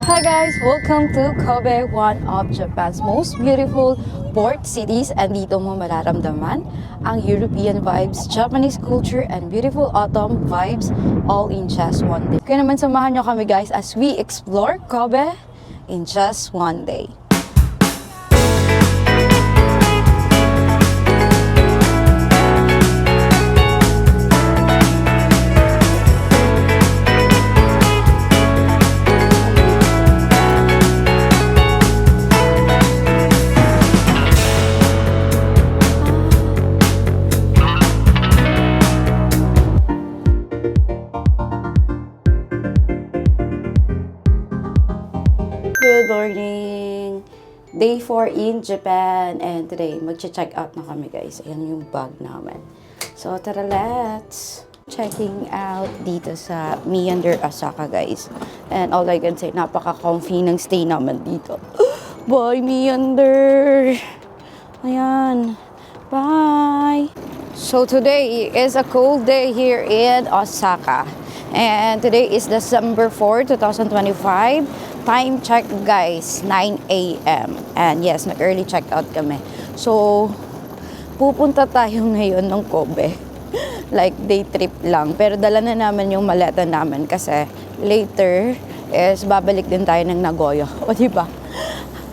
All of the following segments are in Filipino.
Hi guys! Welcome to Kobe, one of Japan's most beautiful port cities, and dito mo mararamdaman ang European vibes, Japanese culture, and beautiful autumn vibes all in just one day. Kaya naman samahan nyo kami guys as we explore Kobe in just one day. Good morning! Day 4 in Japan, and today mag-check out na kami guys. Ayan yung bag namin. So tara, let's checking out dito sa Meander, Osaka guys. And all I can say, napaka-comfy ng stay naman dito. Bye Meander! Ayan. Bye! So today is a cold day here in Osaka. And today is December 4, 2025. Time check guys, 9 a.m. And yes, nag-early check out kami. So, pupunta tayo ngayon ng Kobe. Like day trip lang. Pero dala na naman yung maleta namin kasi later is babalik din tayo ng Nagoya. O diba?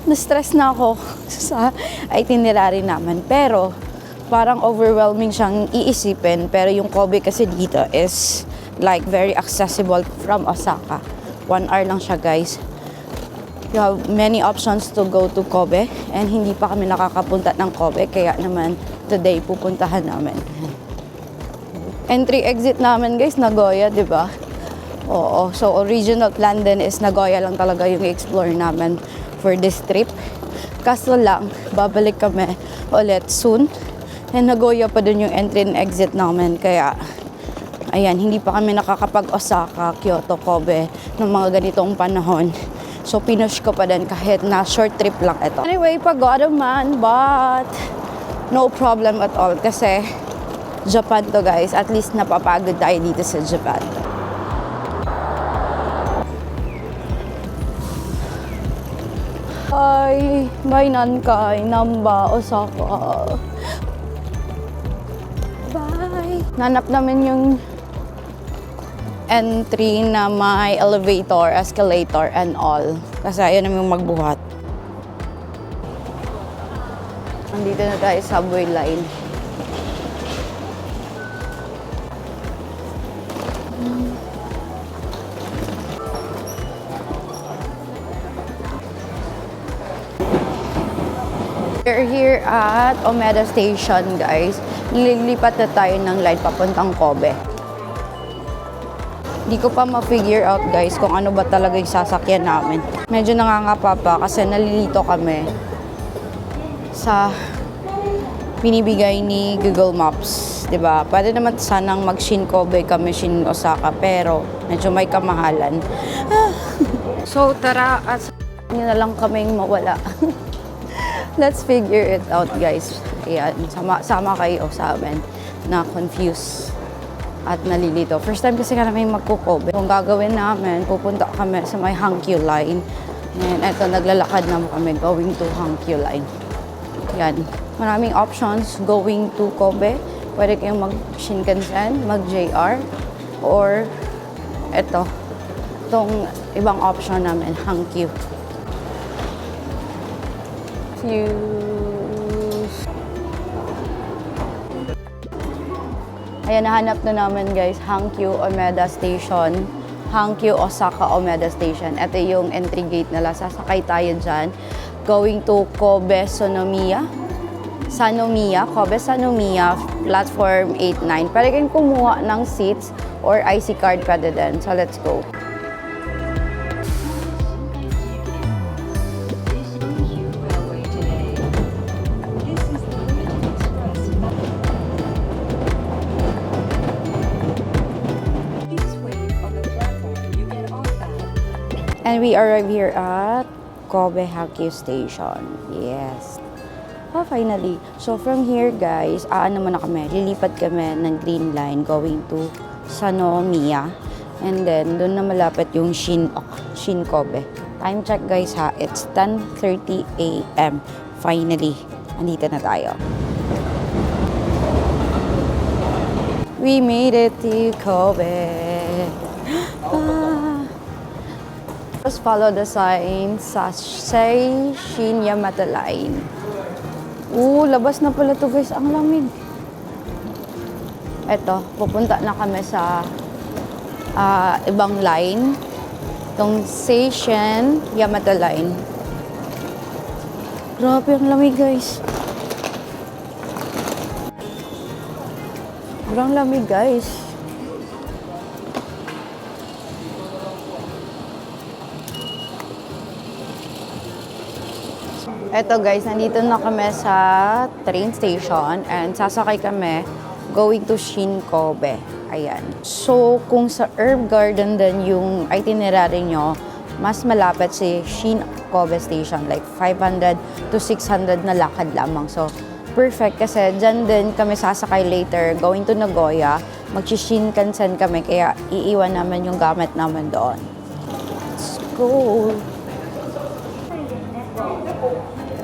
Na-stress na ako sa itinerary namin. Pero, parang overwhelming siyang iisipin. Pero yung Kobe kasi dito is like very accessible from Osaka. 1 hour lang siya guys. You have many options to go to Kobe, and hindi pa kami nakakapunta ng Kobe, kaya naman today pupuntahan namin. Entry exit namin guys, Nagoya, di ba? Oo, so original plan din is Nagoya lang talaga yung explore namin for this trip. Kaso lang, babalik kami ulit soon, and Nagoya pa dun yung entry and exit namin, kaya ayan, hindi pa kami nakakapag-Osaka, Kyoto, Kobe ng mga ganitong panahon. So, pinush ko pa din kahit na short trip lang ito. Anyway, pagod man, but no problem at all. Kasi Japan to guys. At least napapagod tayo dito sa Japan. Hi! May Nankai, Namba, Osaka. Bye! Nanap namin yung entry na may elevator, escalator, and all. Kasi ayun naman yung magbuhat. Nandito na tayo sa subway line. We're here at Omeda Station, guys. Lilipat na tayo ng line papuntang Kobe. Hindi ko pa ma-figure out guys kung ano ba talaga yung sasakyan namin. Medyo nangangapa pa kasi nalilito kami sa binibigay ni Google Maps, 'di ba? Pwede naman sanang mag-Shin Kobe kami, Shin Osaka, pero medyo may kamahalan. So tara, at nyo na lang kaming mawala. Let's figure it out guys. Ayan, sama kayo sa amin na confused at nalilito. First time kasi kami magko-Kobe. Kung gagawin namin, pupunta kami sa may Hankyu line. And eto, naglalakad naman kami going to Hankyu line. Yan. Maraming options going to Kobe. Pwede kayong mag-Shinkansen, mag-JR, or eto, itong ibang option namin, Hankyu. Ayan, nahanap na namin guys, Hankyu Omeda Station. Hankyu Osaka Omeda Station. Ito yung entry gate nila. Sasakay tayo dyan. Going to Kobe Sanomiya. Kobe Sanomiya, platform 8-9. Pwede kayong kumuha ng seats or IC card pwede din. So let's go. And we arrive here at Kobe Hankyu Station. Yes. Oh, finally. So from here guys, muna kami. Lilipat kami ng Green Line going to Sanomiya. And then, doon na malapit yung Shin Kobe. Time check guys ha, it's 10:30 a.m. Finally, andito na tayo. We made it to Kobe. Just follow the sign sa Shin Yamata Line. Labas na pala to guys. Ang lamig. Eto, pupunta na kami sa ibang line. Itong Seishin Yamata Line. Grabe ang lamig guys. Sobrang lamig guys. Eto guys, nandito na kami sa train station and sasakay kami going to Shin Kobe. Ayan. So, kung sa Herb Garden din yung itinerary nyo, mas malapit si Shin Kobe Station. Like 500 to 600 na lakad lamang. So, perfect kasi dyan din kami sasakay later going to Nagoya. Mag-Shinkansen kami kaya iiwan namin yung gamit namin doon. Let's go!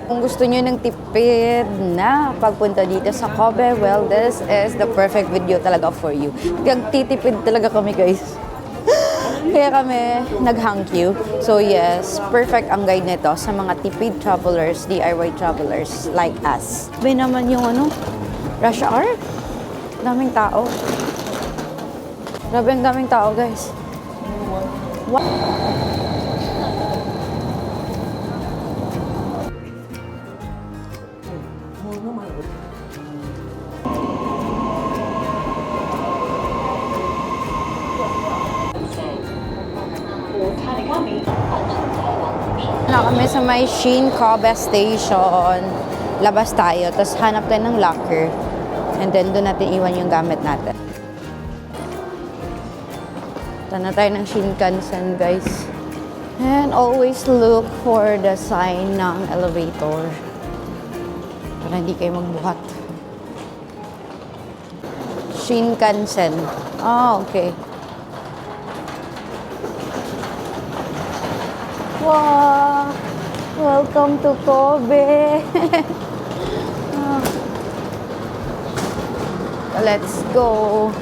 Kung gusto nyo ng tipid na pagpunta dito sa Kobe, well, this is the perfect video talaga for you. Nagtitipid talaga kami, guys. Kaya kami nag-hang queue. So yes, perfect ang guide nito sa mga tipid travelers, DIY travelers like us. May naman yung rush hour. Daming tao. Grabe ang daming tao, guys. What? Na kami sa may Shin Kobe Station. Labas tayo, tapos hanap tayo ng locker. And then doon natin iwan yung gamit natin. Ito na tayo ng Shinkansen, guys. And always look for the sign ng elevator. Para hindi kayo magbuhat. Shinkansen. Okay. Wow! Welcome to Kobe! Let's go!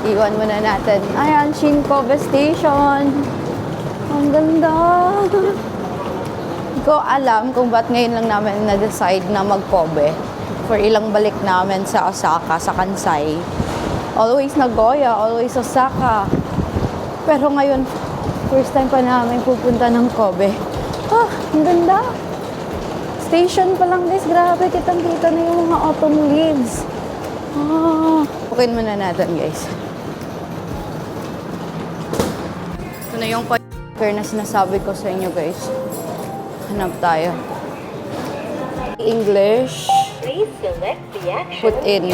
Iwan muna natin. Ayan, Shin Kobe Station! Ang ganda! Hindi ko alam kung ba't ngayon lang namin na-decide na mag-Kobe. For ilang balik namin sa Osaka, sa Kansai. Always Nagoya, always Osaka. Pero ngayon, first time pa namin pupunta ng Kobe. Ang ganda. Station pa lang guys. Grabe, kitang-kita na yung mga autumn leaves. Okay muna natin guys. Ito na yung paper na sinasabi ko sa inyo guys. Hanap tayo. English. Please select the action. Put in.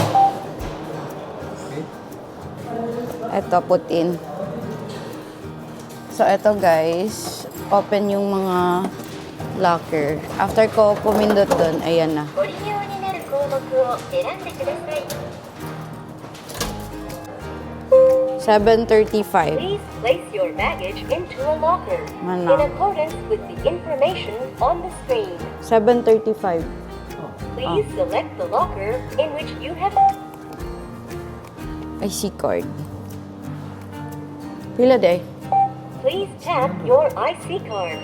Ito, put in. So, ito guys, open yung mga locker. After ko pumindot dun, ayan na. ご利用になる項目を選んでください。 7:35. Please place your baggage into a locker Mana. in accordance with the information on the screen. 7:35. Please select the locker in which you have. IC card. Pila day? Please tap your IC card.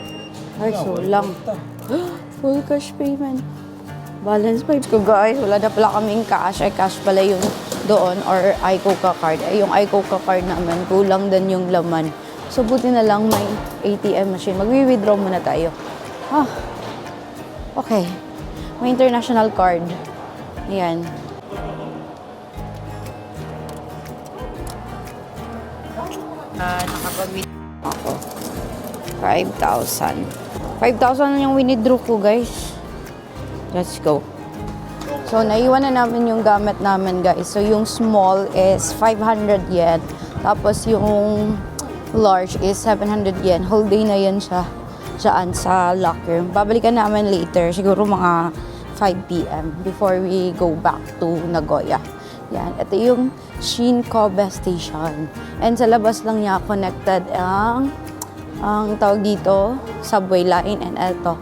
Ay, so lang. Full cash payment. Balance pa ko guys. Wala na pala kaming cash. Ay, cash pala yung doon or iCoca card. Ay, yung iCoca card naman, kulang din yung laman. So, buti na lang may ATM machine. Magwi-withdraw muna tayo. Okay. May international card. Ayan. Nakapag-withdraw ako. 5,000. 5,000 yung winidraw ko, guys. Let's go. So, naiwan na namin yung gamit namin, guys. So, yung small is 500 yen. Tapos, yung large is 700 yen. Whole day na yan siya. Diyan sa locker. Babalikan namin later. Siguro mga 5 p.m. before we go back to Nagoya. Yan. Ito yung Shin Kobe Station. And sa labas lang niya connected ang ang tawag dito, subway line, and eto,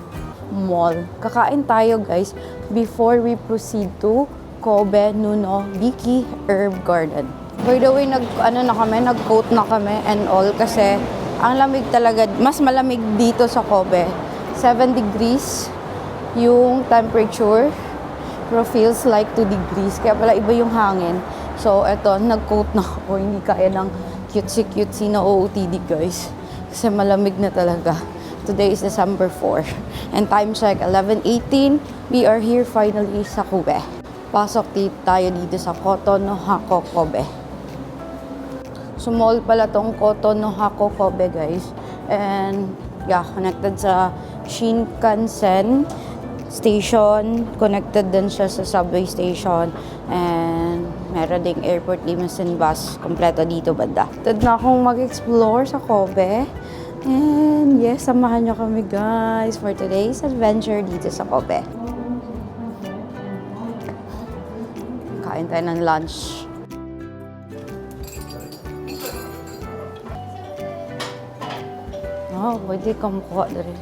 mall. Kakain tayo guys before we proceed to Kobe Nuno Biki Herb Garden. By the way, nag-coat na kami and all kasi ang lamig talaga, mas malamig dito sa Kobe. 7 degrees yung temperature, pero feels like 2 degrees. Kaya pala iba yung hangin. So, eto, nag-coat na ako. Hindi kaya ng cutesy na OOTD, guys. Kasi malamig na talaga. Today is December 4. And time check, 11:18. We are here finally sa Kobe. Pasok tayo dito sa Kotonohako, Kobe. So, mall pala tong Kotonohako, Kobe, guys. And, yeah, connected sa Shinkansen station. Connected din siya sa subway station. And, meron ding airport limousine bus. Kompleto dito, banda. Tad na akong mag-explore sa Kobe. And, yes, samahan nyo kami, guys, for today's adventure dito sa Kobe. Kain tayo ng lunch. Oh, pwede kamukuha na rin.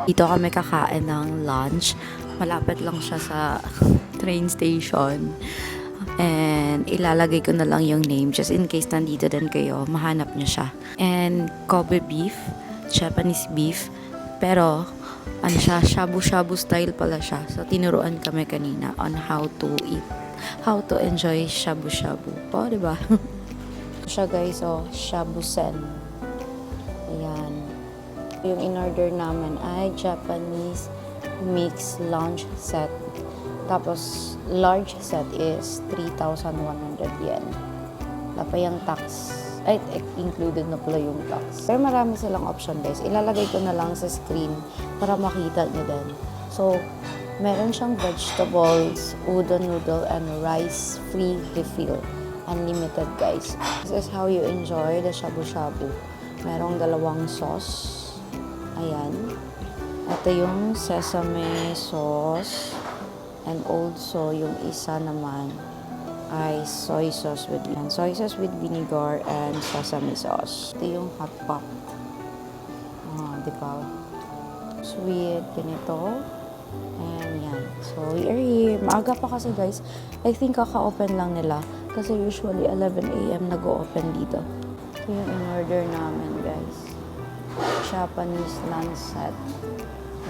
Dito kami kakain ng lunch. Malapit lang siya sa train station. And ilalagay ko na lang yung name just in case nandito din kayo, mahanap niyo siya. And Kobe beef, Japanese beef. Pero, ano siya, shabu-shabu style pala siya. So, tinuruan kami kanina on how to eat, how to enjoy shabu-shabu. Po, diba? Siya guys, oh, shabu-sen. Ayan. Yung in-order namin ay Japanese mixed lunch set. Tapos, large set is 3,100 yen. Wala pa yung tax. Ay, included na pala yung tax. Pero marami silang option guys. Ilalagay ko na lang sa screen para makita nyo din. So, meron siyang vegetables, udon noodle, and rice free refill. Unlimited guys. This is how you enjoy the shabu-shabu. Merong dalawang sauce. Ayan. Ito yung sesame sauce. And also, yung isa naman ay soy sauce with vinegar and sesame sauce. Ito yung hot pot. Di ba? Sweet, ganito. And yan. So, we are here. Maaga pa kasi guys. I think kaka-open lang nila. Kasi usually 11 AM nag-o-open dito. Ito yung in-order namin guys. Japanese lunch set.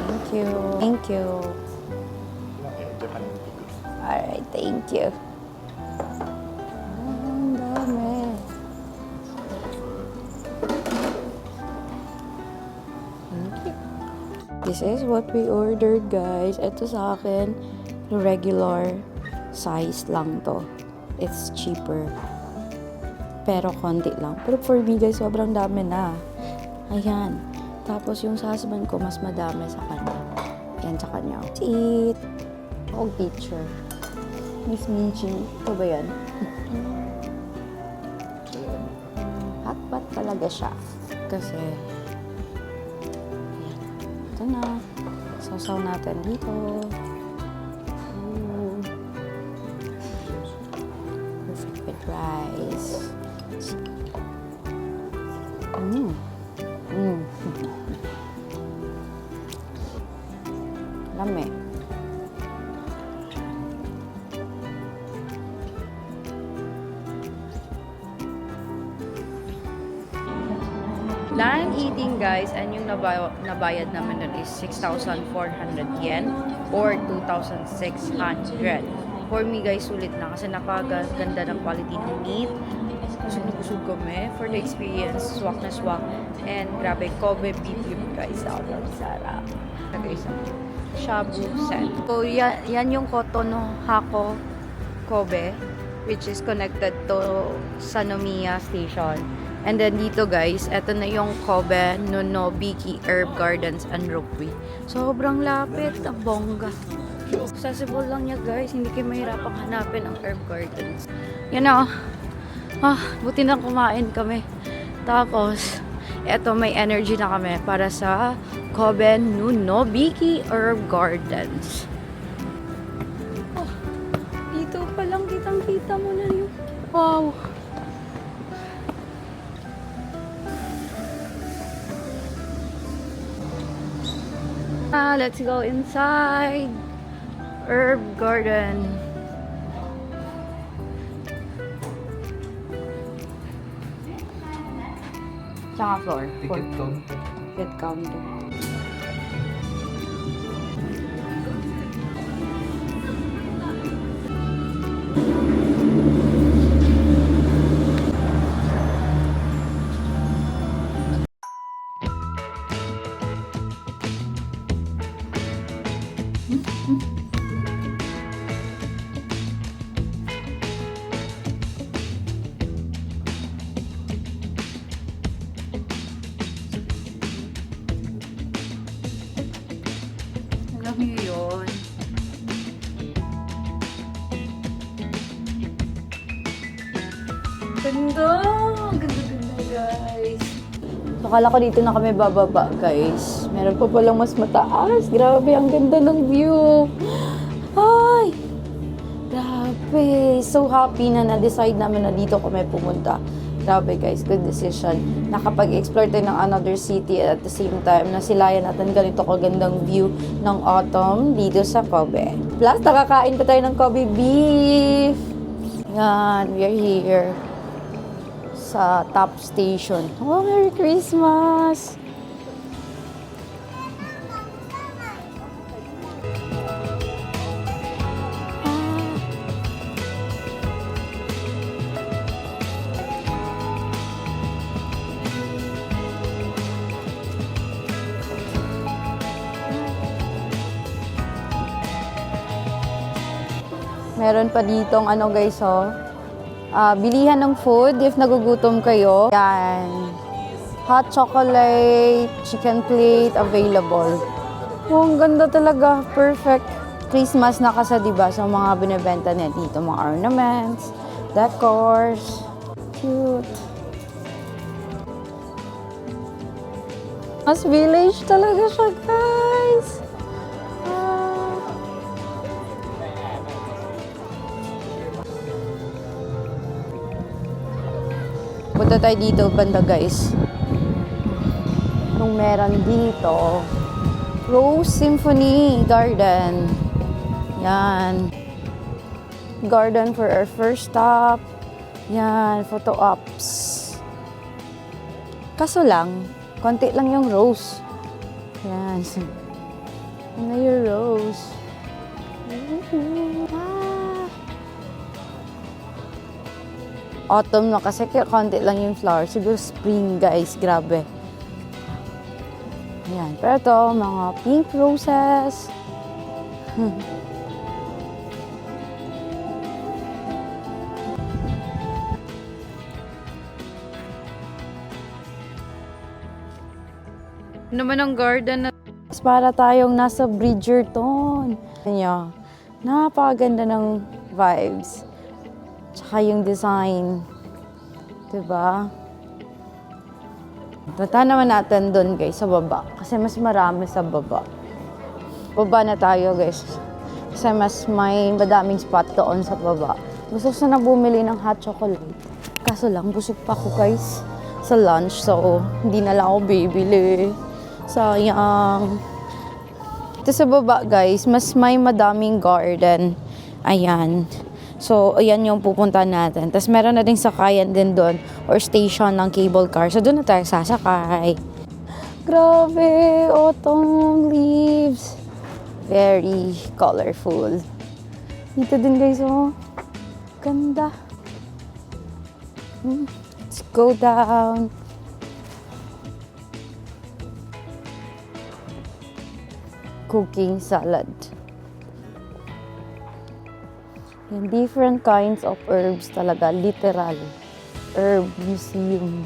Thank you. Thank you. Alright, thank you. Ang dami. Thank you. This is what we ordered, guys. Ito sa akin, regular size lang to. It's cheaper. Pero konti lang. Pero for me, guys, sobrang dami na. Ayan. Tapos yung sa husband ko, mas madami sa kanya. Yan sa kanya. Let's eat. Oh, picture. Miss Minchi. Ito ba yan? Hotpot talaga siya. Kasi, ayan. Ito na. Sausaw natin dito. Ooh. Perfect with rice. Lami. Line eating guys, and yung nabayad naman nun is 6,400 yen or 2,600. For me guys, sulit na kasi napaganda ng quality ng meat. Busog na busog kami for the experience. Swak na swak. And grabe, Kobe beef rib guys. Sobrang sarap. Guys, shabu set. So, yan yung Kotonohako Kobe, which is connected to Sanomiya Station. And then dito guys, eto na yung Kobe Nuno Biki Herb Gardens and Ropeway. Sobrang lapit, ang bongga. Accessible lang niya guys, hindi kayo mahirapang hanapin ang herb gardens. Yan o. Buti na kumain kami. Tapos, eto may energy na kami para sa Kobe Nuno Biki Herb Gardens. Dito pa lang kitang-kita mo na yung wow. na. Let's go inside. Herb Garden. Tsaka floor. Ticket counter. Ticket counter. Alam niyo yun. Ganda! Ganda, guys. Akala ko dito na kami bababa, guys. Meron pa palang mas mataas. Grabe, ang ganda ng view. Ay! Grabe. So happy na na-decide namin na dito kami pumunta. Grabe, guys. Good decision. Nakapag-explore tayo ng another city at the same time nasilayan natin ganito kagandang view ng autumn dito sa Kobe. Plus, nakakain pa tayo ng Kobe beef. Yan, we are here sa top station. Oh, Merry Christmas! Meron pa ditong ano guys, oh. Bilihan ng food if nagugutom kayo. Yan. Hot chocolate, chicken plate available. Oh, ang ganda talaga. Perfect. Christmas na kasi, diba? So, mga binibenta niya dito. Mga ornaments, decors. Cute. Mas village talaga siya, guys. Punta tayo dito banda, guys. Nung meron dito, Rose Symphony Garden. Yan. Garden for our first stop. Yan, photo ops. Kaso lang, konti lang yung rose. Yan. Ano yung rose? Autumn na kasi konti lang yung flower. Siguro spring, guys. Grabe. Ayan. Pero ito, mga pink roses. Naman ang garden na para tayong nasa Bridgerton. Ayan. Napakaganda ng vibes. Tsaka yung design. Diba? Punta naman natin doon, guys, sa baba. Kasi mas marami sa baba. Baba na tayo, guys. Kasi mas may madaming spot doon sa baba. Gusto ko na bumili ng hot chocolate. Kaso lang, busog pa ako, guys, sa lunch. So, hindi na lang ako bibili. Sayang. Ito sa baba, guys, mas may madaming garden. Ayan. So, ayan yung pupunta natin. Tapos, meron na ding sakayan din doon or station ng cable car. So, doon na tayo sasakay. Grabe! Autumn leaves. Very colorful. Dito din, guys, oh. Ganda. Let's go down. Cooking salad. And different kinds of herbs talaga, literal. Herb museum.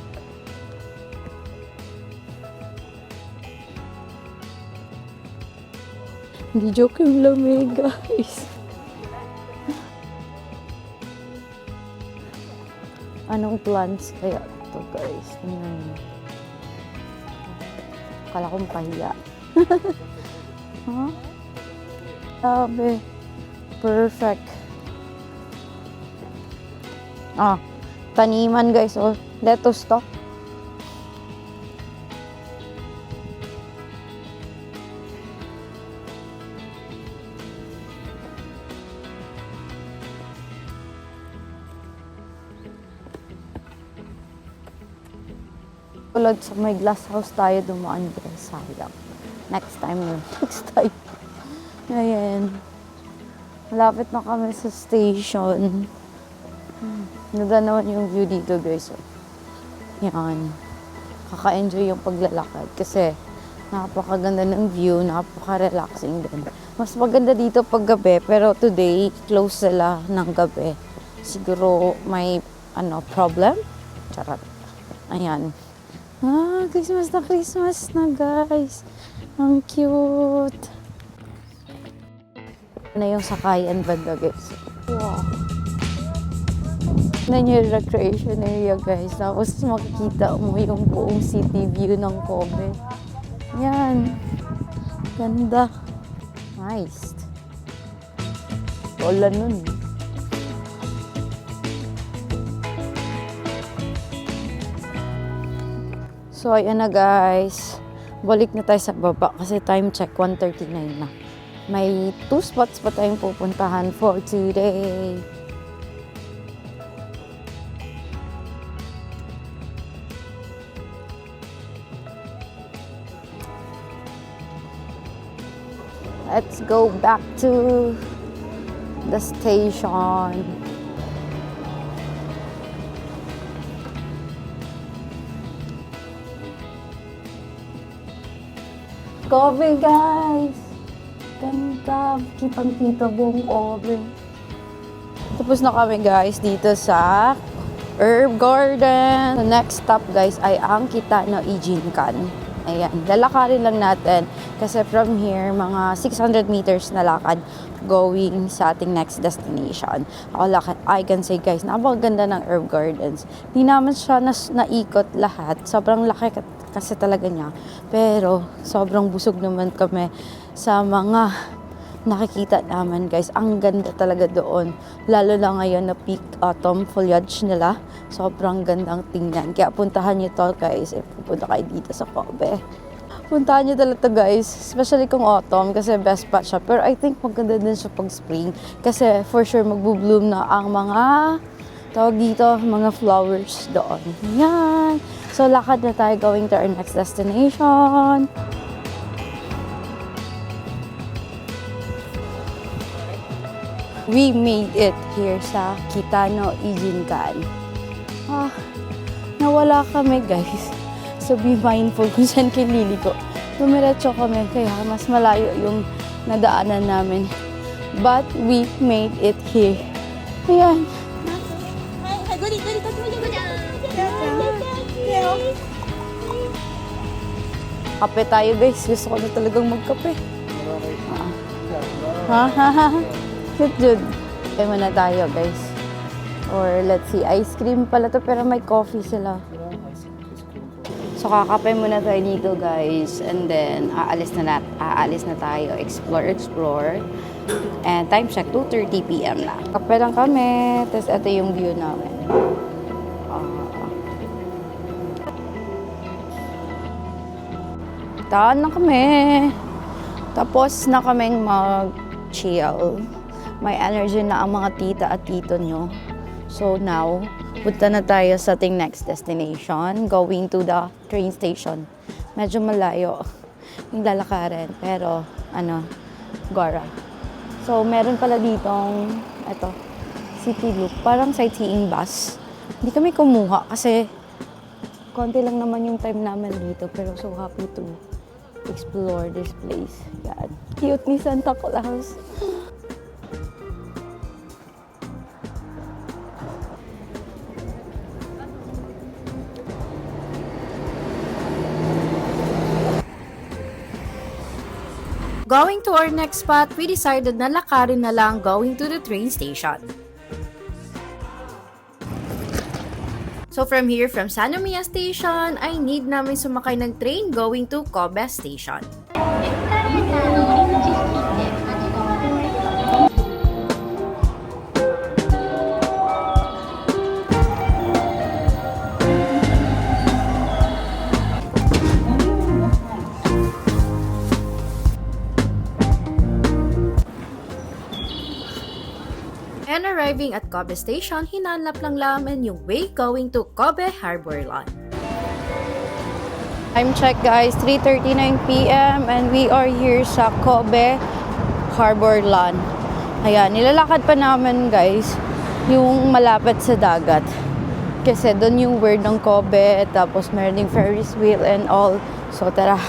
Hindi joke yung lamig, guys. Anong plants kaya ito, guys? Akala kong pahiya. Huh? Sabi. Perfect. Taniman, guys. Oh, lettuce to. Tulad sa may glass house tayo dumaan guys, sayang. Next time yun. Next time. Ayan. Malapit na kami sa station. Ganda naman yung view dito guys. Yan. Kaka-enjoy yung paglalakad kasi napakaganda ng view, napaka-relaxing din. Mas maganda dito pag gabi, pero today, close sila ng gabi. Siguro may, problem? Charot. Ayan. Christmas na guys. Ang cute. Na yung sakayan banda guys. Wow. Na yung recreation area guys. Tapos makikita mo yung buong city view ng Kobe. Yan. Ganda. Nice. Wala nun. So, ayan na guys. Balik na tayo sa baba kasi time check, 1:39 na. May 2 spots pa tayong pupuntahan for today. Let's go back to the station. Kobe guys! Ganda! Kitang-kita buong Kobe. Tapos na kami guys dito sa Herb Garden. The next stop guys ay ang Kitano Ijinkan. Ayan, lalakarin lang natin kasi from here, mga 600 meters na lakad going sa ating next destination. I can say guys, napakaganda ng Herb Gardens. Di naman siya naikot lahat. Sobrang laki kasi talaga niya. Pero sobrang busog naman kami sa mga nakikita naman guys. Ang ganda talaga doon. Lalo na ngayon na peak autumn foliage nila. Sobrang gandang tingnan. Kaya puntahan nyo to guys. Pupunta kayo dito sa Kobe. Puntahan nyo talaga guys. Especially kung autumn kasi best pa siya. Pero I think maganda din siya pag spring. Kasi for sure magbo-bloom na ang mga tawag dito, mga flowers doon. Yan. So lakad na tayo going to our next destination. We made it here sa Kitano Ijinkan. Nawala kami guys. So be mindful kung saan kiniligo. Dumiretso kami kaya mas malayo yung nadaanan namin. But we made it here. Ayan. Kape tayo guys. Gusto ko na talagang magkape. Good. Kape muna tayo guys. Or let's see, ice cream pala to pero may coffee sila. So kakape muna tayo dito guys. And then aalis na tayo. Explore. And time check, 2:30 PM na. Kape lang kami. Tapos ito yung view namin. Taan na kami. Tapos na kaming mag-chill. May energy na ang mga tita at tito nyo. So now, punta na tayo sa ating next destination. Going to the train station. Medyo malayo yung lalakarin. Pero, Gora. So, meron pala ditong, City Loop. Parang sightseeing bus. Hindi kami kumuha kasi konti lang naman yung time namin dito. Pero so happy to explore this place. Yan. Cute ni Santa Claus. Going to our next spot, we decided na lakarin na lang going to the train station. So from here, from Sanomiya Station, I need namin sumakay ng train going to Kobe Station. And arriving at Kobe Station, hinanap lang namin yung way going to Kobe Harborland. Time check guys, 3:39 p.m. and we are here sa Kobe Harborland. Ayan, nilalakad pa namin guys yung malapit sa dagat. Kasi doon yung word ng Kobe, tapos meron ding Ferris wheel and all. So tara,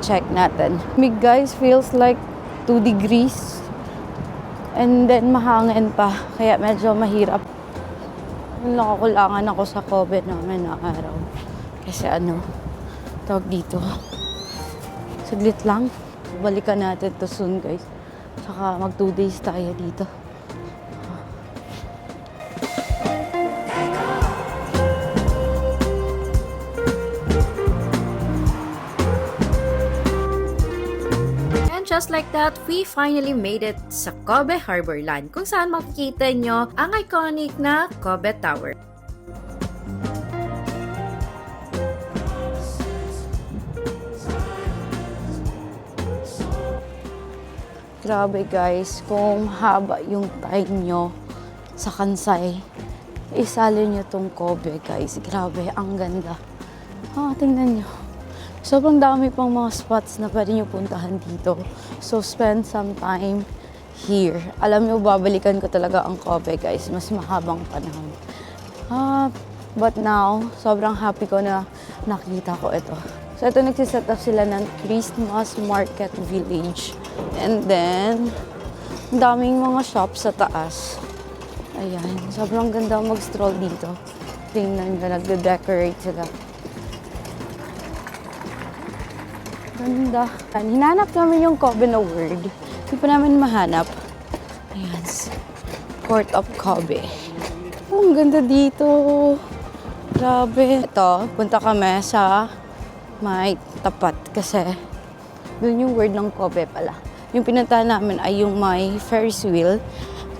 check natin. Mig guys, feels like 2 degrees. And then mahangin pa, kaya medyo mahirap. Nakakulangan ako sa Kobe namin na araw. Kasi tawag dito. Saglit lang. Balikan natin to soon guys. Saka mag 2 days tayo dito. And just like that, we finally made it sa Kobe Harborland, kung saan makikita nyo ang iconic na Kobe Tower. Grabe guys, kung haba yung time nyo sa Kansai, isali nyo tong Kobe guys. Grabe, ang ganda. Tingnan nyo. Sobrang dami pang mga spots na pwede nyo puntahan dito. So, spend some time here. Alam nyo, babalikan ko talaga ang Kobe guys. Mas mahabang panahon. But now, sobrang happy ko na nakita ko ito. So, ito nagsiset up sila ng Christmas Market Village. And then, ang daming mga shops sa taas. Ayan, sobrang ganda mag-stroll dito. Tingnan nyo, nagde-decorate sila. Ganda. Hinanap namin yung Kobe na word. Hindi pa namin mahanap. Ayan, Court of Kobe. Ang ganda dito. Grabe. Ito, punta kami sa may tapat kasi doon yung word ng Kobe pala. Yung pinuntahan namin ay yung may Ferris wheel.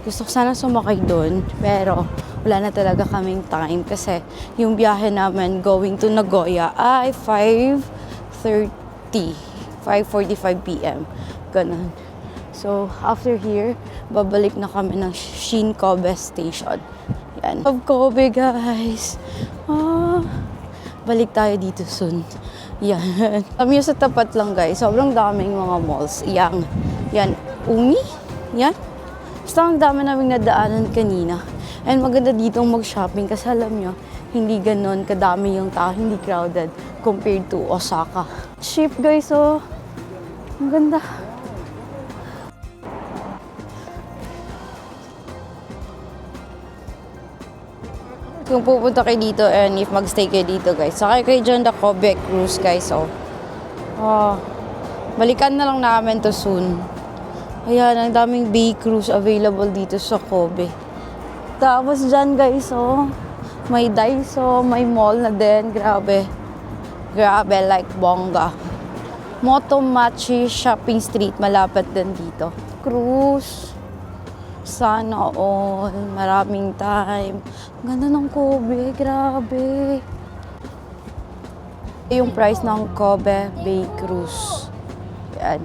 Gusto ko sana sumakay doon, pero wala na talaga kaming time kasi yung biyahe namin going to Nagoya ay 5:45 p.m. Ganun. So, after here, babalik na kami ng Shin Kobe Station. Yan. Love Kobe, guys. Balik tayo dito soon. Yan. Kami sa tapat lang guys. Sobrang daming mga malls. Yan. Umi? Yan. Basta ang dami naming nadaanan kanina. And maganda dito mag-shopping kasi alam nyo, hindi ganon kadami yung tao, hindi crowded compared to Osaka. Cheap guys, oh. Ang ganda. Kung pupunta kayo dito and if magstay kayo dito guys, sakay kayo dyan the Kobe Cruise guys, balikan na lang namin to soon. Ayan, ang daming bay cruise available dito sa Kobe. Tapos dyan guys, may Daiso, may mall na din, grabe. Grabe, like bongga. Motomachi Shopping Street, malapit din dito. Cruise. Sana all, maraming time. Ganda ng Kobe, grabe. Yung price ng Kobe Bay Cruise. Yan.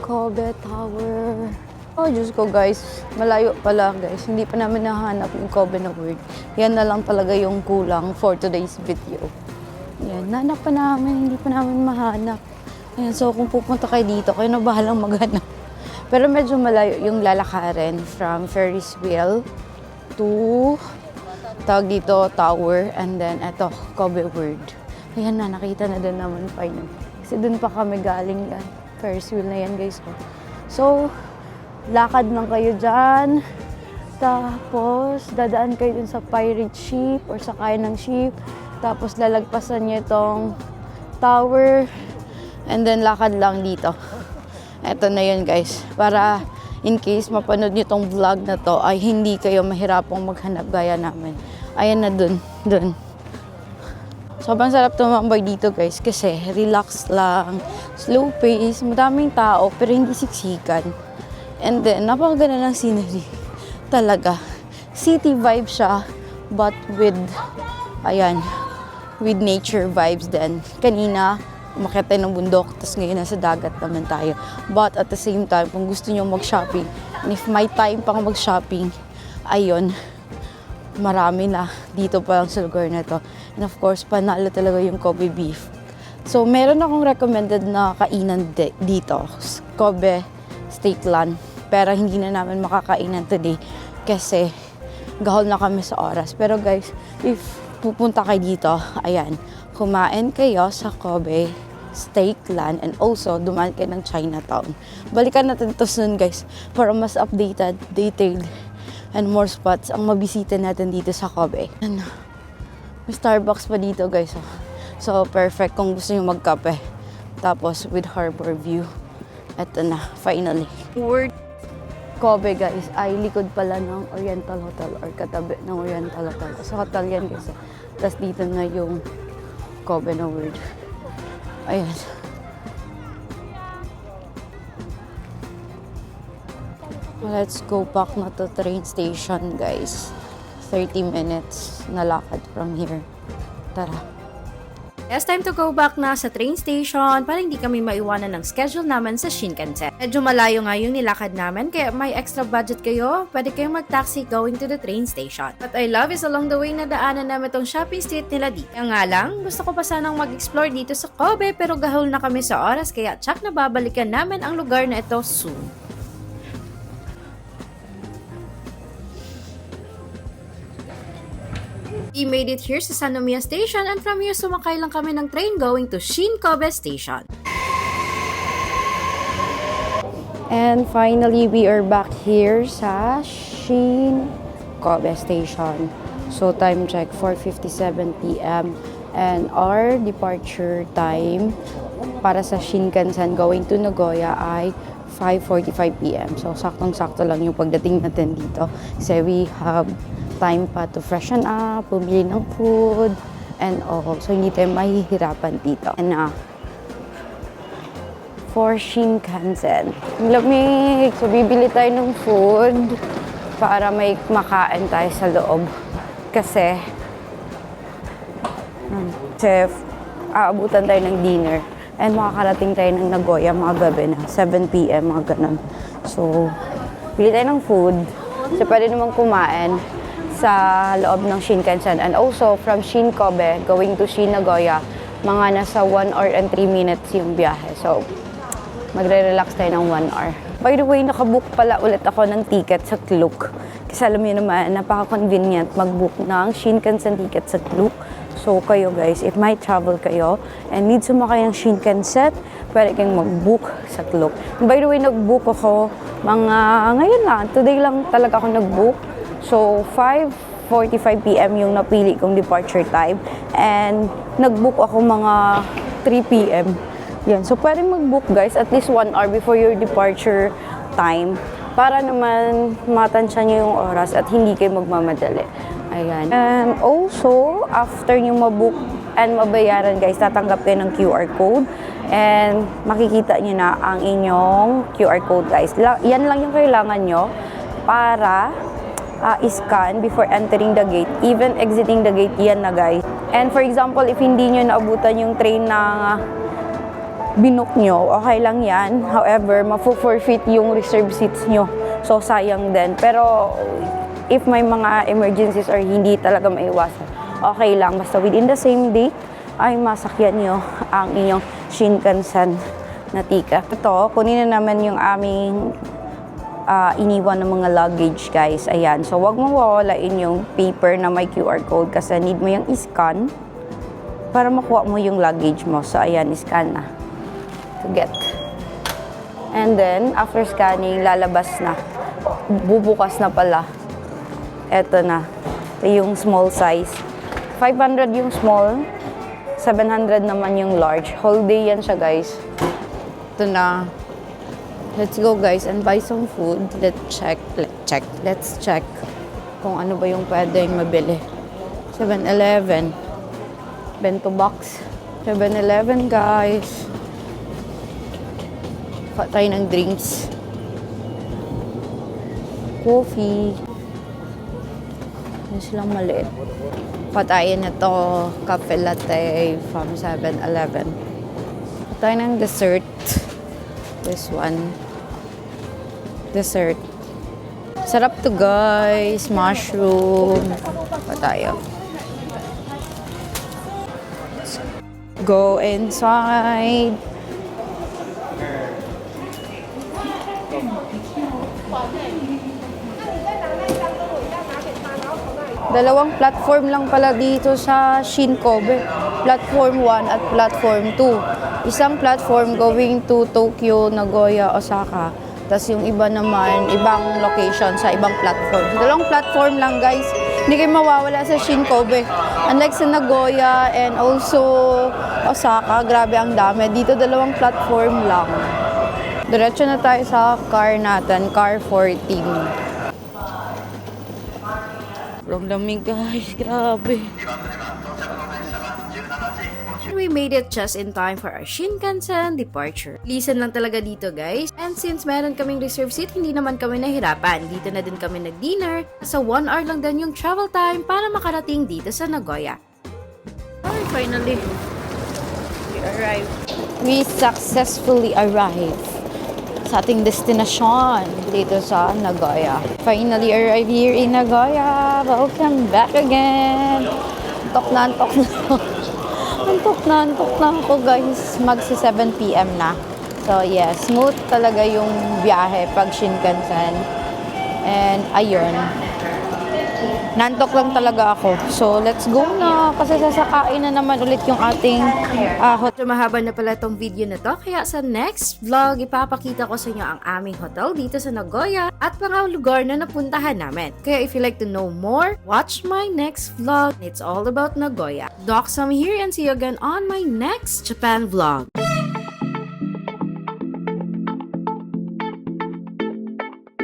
Kobe Tower. Oh, Diyos ko guys, malayo pala guys. Hindi pa namin nahanap yung Kobe na word. Yan na lang talaga yung kulang for today's video. Yan, nahanap pa namin, hindi pa namin mahanap. Ayan, so kung pupunta kayo dito, kayo na bahalang maghanap. Pero medyo malayo yung lalakarin from Ferris wheel to tawag dito, tower, and then eto, Kobe word. Ayan na, nakita na din naman finally. Kasi dun pa kami galing yan. Ferris wheel na yan guys. So, lakad lang kayo dyan. Tapos, dadaan kayo dun sa pirate ship or sakay ng ship. Tapos lalagpasan niyo itong tower and then lakad lang dito. Eto na yun guys. Para in case mapanood niyo itong vlog na to ay hindi kayo mahirapang maghanap gaya namin. Ayan na dun. Sobrang sarap tumambay dito guys kasi relax lang, slow pace, madaming tao pero hindi siksikan. And then napakaganda ng scenery. Talaga. City vibe siya but with with nature vibes din. Kanina, umakyat tayo ng bundok, tapos ngayon nasa dagat naman tayo. But at the same time, kung gusto nyo mag-shopping, And if may time pang mag-shopping, ayun, marami na dito pa lang sa lugar na to. And of course, panalo talaga yung Kobe beef. So, meron akong recommended na kainan dito, Kobe Steakland. Pero hindi na namin makakainan today kasi gahol na kami sa oras. Pero guys, if pupunta kayo dito, ayan, kumain kayo sa Kobe Steakland and also dumaan kayo ng Chinatown. Balikan natin ito soon guys para mas updated, detailed, and more spots ang mabisita natin dito sa Kobe. And, may Starbucks pa dito guys. So perfect kung gusto nyo magkape. Tapos with harbor view. Ito na, finally. Kobe guys ay likod pala ng Oriental Hotel or katabi ng Oriental Hotel. So hotel yan guys. Tapos dito na yung Kobe na word. Ayan. Let's go back na to train station guys. 30 minutes na lakad from here. Tara. It's time to go back na sa train station para hindi kami maiwanan ng schedule naman sa Shinkansen. Medyo malayo nga yung nilakad namin kaya may extra budget kayo, pwede kayong mag-taxi going to the train station. What I love is along the way na daanan namin tong shopping street nila dito. Kaya nga lang, gusto ko pa sanang mag-explore dito sa Kobe pero gahol na kami sa oras kaya tsak na babalikan namin ang lugar na ito soon. We made it here sa Sanomiya Station and from here sumakay lang kami ng train going to Shin Kobe Station. And finally, we are back here sa Shin Kobe Station. So time check, 4:57 p.m. And our departure time para sa Shinkansen going to Nagoya ay 5:45 p.m. So saktong-sakto lang yung pagdating natin dito. Kasi we have time pa to freshen up, bumili ng food, and all. So, hindi tayo mahihirapan dito. And for Shinkansen, lamig. So, bibili tayo ng food para may makain tayo sa loob. Kasi aabutan tayo ng dinner. And makakarating tayo ng Nagoya mga gabi na, 7 p.m. mga ganun. So, bili tayo ng food. So, pwede naman kumain sa loob ng Shinkansen. And also, from Shin Kobe, going to Shin Nagoya, mga nasa 1 hour and 3 minutes yung biyahe. So, magre-relax tayo ng 1 hour. By the way, nakabook pala ulit ako ng ticket sa Klook. Kasi alam niyo naman, napaka-convenient mag-book ng Shinkansen ticket sa Klook. So, kayo guys, if may travel kayo and need sumakay ng Shinkansen, pwede kayong mag-book sa Klook. By the way, nag-book ako ngayon lang. Today lang talaga ako nag-book. So, 5:45 p.m. yung napili kong departure time. And nag-book ako mga 3 p.m. Yan. So, pwede mag-book guys at least 1 hour before your departure time para naman matansya nyo yung oras at hindi kayo magmamadali. Ayan. And also, after nyo mabook and mabayaran guys, tatanggap kayo ng QR code. And makikita nyo na ang inyong QR code guys. Yan lang yung kailangan nyo para i-scan before entering the gate. Even exiting the gate, yan na guys. And for example, if hindi nyo naabutan yung train na binook nyo, okay lang yan. However, mafo-forfeit yung reserve seats nyo. So, sayang din. Pero, if may mga emergencies or hindi talaga maiwasan, okay lang. Basta within the same day, ay masakyan nyo ang inyong Shinkansen na ticket. Ito, kunin na naman yung aming iniwan ng mga luggage guys. Ayan. So, wag mo mawawalain yung paper na may QR code kasi need mo yung i-scan para makuha mo yung luggage mo. So, ayan, i-scan na. To get. And then, after scanning, lalabas na. Bubukas na pala. Eto na. Ito yung small size. 500 yung small. 700 naman yung large. Whole day yan siya guys. Ito na. Let's go guys and buy some food. Let's check kung ano ba yung pwedeng mabili. 7-Eleven. Bento box. 7-Eleven guys. Pa tayo ng drinks. Coffee. Ano silang maliit. Patayin na to. Cafe latte from 7-Eleven. Pa tayo ng dessert. This one. Dessert. Sarap to guys. Mushroom. Pa tayo. Let's go inside. Dalawang platform lang pala dito sa Shin-Kobe. Platform 1 at Platform 2. Isang platform going to Tokyo, Nagoya, Osaka. Tapos yung iba naman, ibang location sa ibang platform. Dalawang platform lang guys. Hindi kayo mawawala sa Shin-Kobe. Unlike sa Nagoya and also Osaka, grabe ang dami. Dito dalawang platform lang. Diretso na tayo sa car natin, car 14. Sobrang lamig guys, grabe. We made it just in time for our Shinkansen departure. Listen lang talaga dito guys. And since meron kaming reserve seat, hindi naman kami nahirapan. Dito na din kami nag-dinner. So 1 hour lang din yung travel time para makarating dito sa Nagoya. Ay, finally. We arrived. We successfully arrived sa ating destination dito sa Nagoya. Finally arrived here in Nagoya. Welcome back again. Antok na ako guys. Magsi 7 PM na. So yes, smooth talaga yung biyahe pag Shinkansen. And ayun. Nantok lang talaga ako. So let's go na kasi sasakain na naman ulit yung ating So mahaba na pala tong video na to, kaya sa next vlog, ipapakita ko sa inyo ang aming hotel dito sa Nagoya at mga lugar na napuntahan namin. Kaya if you like to know more, watch my next vlog. It's all about Nagoya. Doc Sam here and see you again on my next Japan vlog.